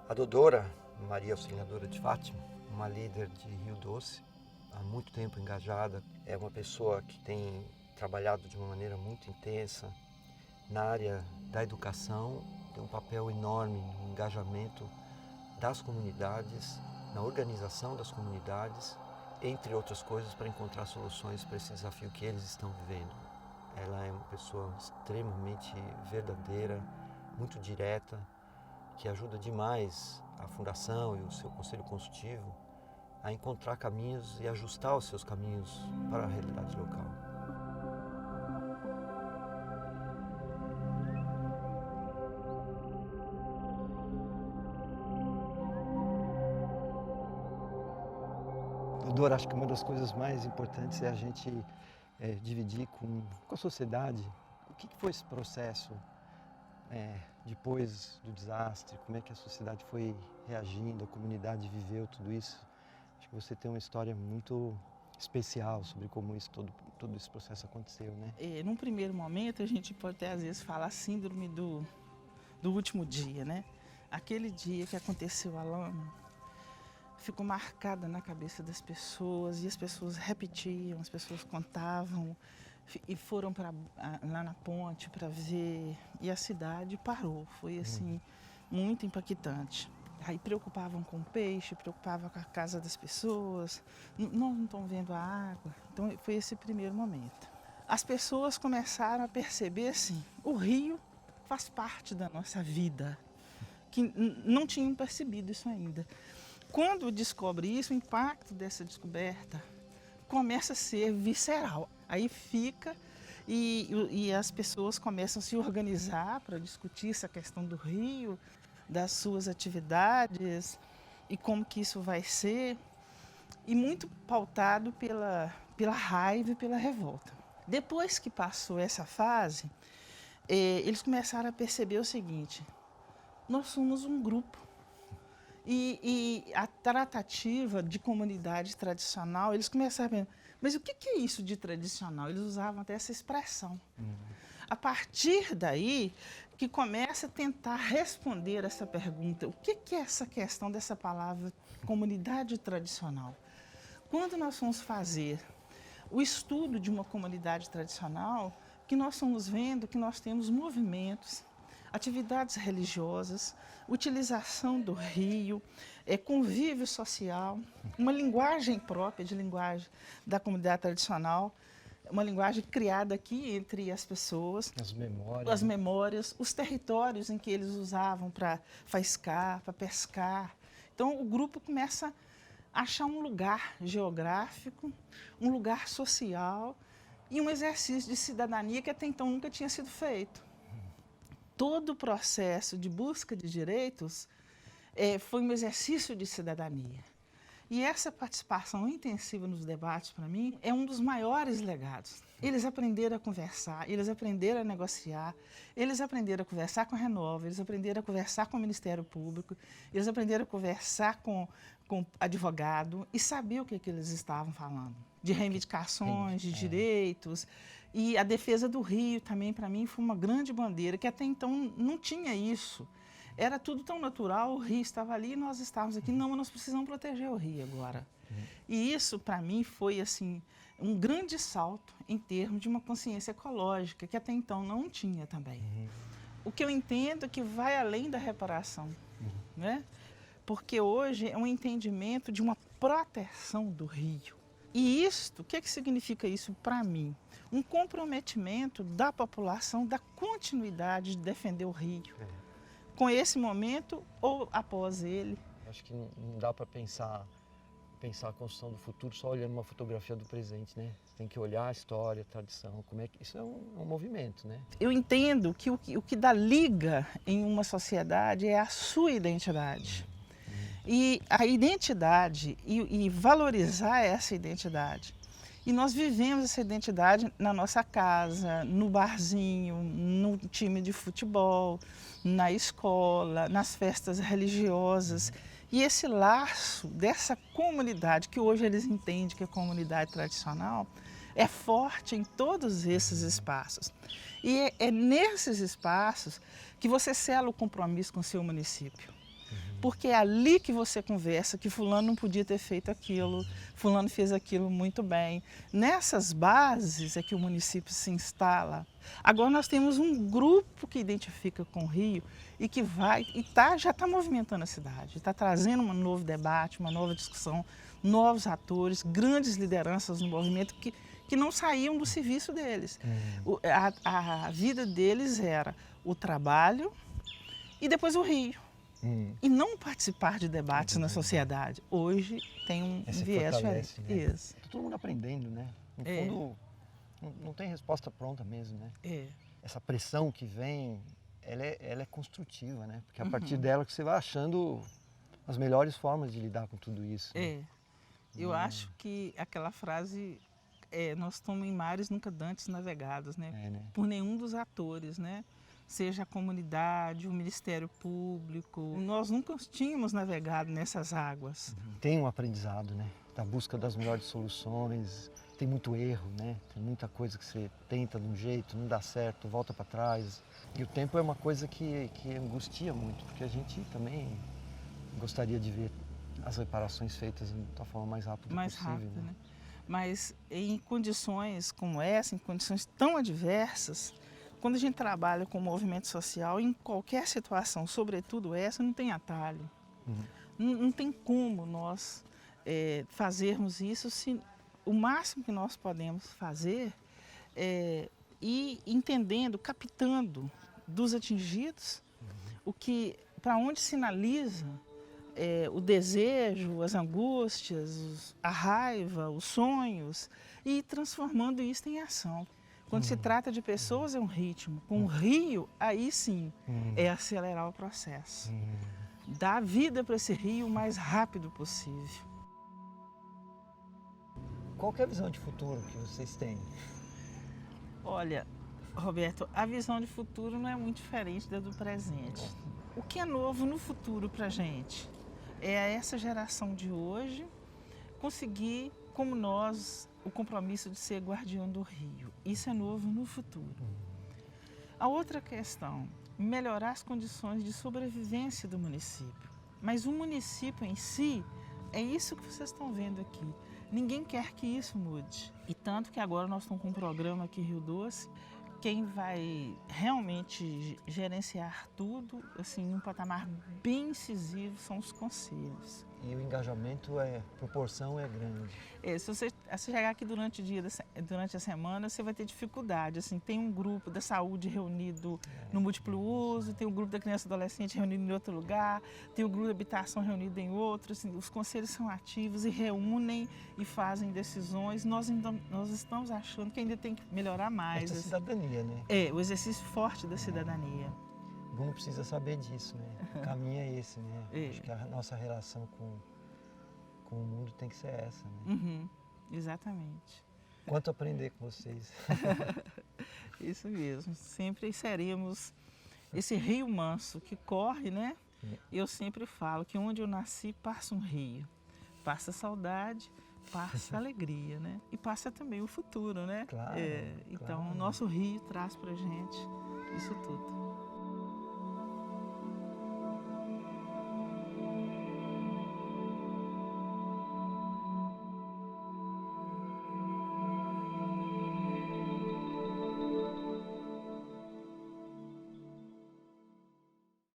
A Dodora, Maria Auxiliadora de Fátima, uma líder de Rio Doce, há muito tempo engajada, é uma pessoa que tem trabalhado de uma maneira muito intensa na área da educação, tem um papel enorme no engajamento das comunidades, na organização das comunidades, entre outras coisas, para encontrar soluções para esse desafio que eles estão vivendo. Ela é uma pessoa extremamente verdadeira, muito direta, que ajuda demais a Fundação e o seu Conselho Consultivo a encontrar caminhos e ajustar os seus caminhos para a realidade local. Dodora, acho que uma das coisas mais importantes é a gente dividir com a sociedade o que foi esse processo depois do desastre, como é que a sociedade foi reagindo, a comunidade viveu tudo isso. Acho que você tem uma história muito especial sobre como isso, todo esse processo aconteceu, né? Num primeiro momento, a gente pode até às vezes falar síndrome do último dia, né? Aquele dia que aconteceu a lama ficou marcada na cabeça das pessoas e as pessoas repetiam, as pessoas contavam e foram lá na ponte para ver e a cidade parou. Foi assim, muito impactante. Aí preocupavam com o peixe, preocupavam com a casa das pessoas, não estão vendo a água. Então foi esse primeiro momento. As pessoas começaram a perceber assim, o rio faz parte da nossa vida, que não tinham percebido isso ainda. Quando descobre isso, o impacto dessa descoberta começa a ser visceral. Aí fica e as pessoas começam a se organizar para discutir essa questão do rio, das suas atividades e como que isso vai ser, e muito pautado pela raiva e pela revolta. Depois que passou essa fase, eles começaram a perceber o seguinte: nós somos um grupo. E a tratativa de comunidade tradicional, eles começaram a pensar, mas o que é isso de tradicional? Eles usavam até essa expressão. A partir daí, que começa a tentar responder essa pergunta, o que é essa questão dessa palavra comunidade tradicional? Quando nós vamos fazer o estudo de uma comunidade tradicional, que nós vamos vendo que nós temos movimentos, atividades religiosas, utilização do rio, convívio social, uma linguagem própria de linguagem da comunidade tradicional, uma linguagem criada aqui entre as pessoas. As memórias, os territórios em que eles usavam para faiscar, para pescar. Então o grupo começa a achar um lugar geográfico, um lugar social e um exercício de cidadania que até então nunca tinha sido feito. Todo o processo de busca de direitos foi um exercício de cidadania. E essa participação intensiva nos debates, para mim, é um dos maiores legados. Eles aprenderam a conversar, eles aprenderam a negociar, eles aprenderam a conversar com a Renova, eles aprenderam a conversar com o Ministério Público, eles aprenderam a conversar com advogado e saber o que eles estavam falando. De reivindicações, de direitos. E a defesa do rio também, para mim, foi uma grande bandeira, que até então não tinha isso. Era tudo tão natural, o rio estava ali e nós estávamos aqui. Não, mas nós precisamos proteger o rio agora. E isso, para mim, foi assim, um grande salto em termos de uma consciência ecológica, que até então não tinha também. O que eu entendo é que vai além da reparação, né? Porque hoje é um entendimento de uma proteção do rio. E isto, o que significa isso para mim? Um comprometimento da população, da continuidade de defender o rio. Com esse momento ou após ele. Acho que não dá para pensar a construção do futuro só olhando uma fotografia do presente, né? Tem que olhar a história, a tradição, como é que isso é um movimento, né? Eu entendo que o que dá liga em uma sociedade é a sua identidade. E a identidade e valorizar essa identidade. E nós vivemos essa identidade na nossa casa, no barzinho, no time de futebol, na escola, nas festas religiosas. E esse laço dessa comunidade, que hoje eles entendem que é comunidade tradicional, é forte em todos esses espaços. E é nesses espaços que você sela o compromisso com o seu município. Porque é ali que você conversa que fulano não podia ter feito aquilo, fulano fez aquilo muito bem. Nessas bases é que o município se instala. Agora nós temos um grupo que identifica com o Rio e que vai e já está movimentando a cidade, está trazendo um novo debate, uma nova discussão, novos atores, grandes lideranças no movimento que não saíam do serviço deles. A vida deles era o trabalho e depois o Rio. E não participar de debates na sociedade. Hoje tem um viés diferente. Né? Isso. Tá todo mundo aprendendo, né? No fundo, não tem resposta pronta mesmo, né? Essa pressão que vem, ela é construtiva, né? Porque é a partir dela que você vai achando as melhores formas de lidar com tudo isso. Né? Eu acho que aquela frase, nós estamos em mares nunca dantes navegados, né? Né? Por nenhum dos atores, né? Seja a comunidade, o Ministério Público. Nós nunca tínhamos navegado nessas águas. Tem um aprendizado, né? Da busca das melhores soluções, tem muito erro, né? Tem muita coisa que você tenta de um jeito, não dá certo, volta para trás. E o tempo é uma coisa que angustia muito, porque a gente também gostaria de ver as reparações feitas da forma mais rápida possível. Né? Mas em condições como essa, em condições tão adversas, quando a gente trabalha com o movimento social, em qualquer situação, sobretudo essa, não tem atalho. Não tem como nós fazermos isso se o máximo que nós podemos fazer é ir entendendo, captando dos atingidos para onde sinaliza o desejo, as angústias, a raiva, os sonhos e transformando isso em ação. Quando se trata de pessoas é um ritmo, com o rio, aí sim é acelerar o processo. Dar vida para esse rio o mais rápido possível. Qual que é a visão de futuro que vocês têm? Olha, Roberto, a visão de futuro não é muito diferente da do presente. O que é novo no futuro para a gente é essa geração de hoje conseguir, como nós, o compromisso de ser guardião do rio. Isso é novo no futuro. A outra questão, melhorar as condições de sobrevivência do município. Mas o município em si, é isso que vocês estão vendo aqui. Ninguém quer que isso mude. E tanto que agora nós estamos com um programa aqui em Rio Doce, quem vai realmente gerenciar tudo, assim, num patamar bem incisivo, são os conselhos. E o engajamento, a proporção é grande. Se você chegar aqui durante a semana, você vai ter dificuldade. Assim, tem um grupo da saúde reunido no múltiplo uso, tem o grupo da criança e adolescente reunido em outro lugar, tem o grupo da habitação reunido em outro. Assim, os conselhos são ativos e reúnem e fazem decisões. Nós estamos achando que ainda tem que melhorar mais. Essa cidadania, né? O exercício forte da cidadania. O mundo precisa saber disso, né? O caminho é esse, né? Acho que a nossa relação com o mundo tem que ser essa, né? Exatamente. Quanto aprender com vocês. Isso mesmo. Sempre seremos esse rio manso que corre, né? Eu sempre falo que onde eu nasci passa um rio. Passa saudade, passa alegria, né? E passa também o futuro, né? Claro, Então, o nosso rio traz pra gente isso tudo.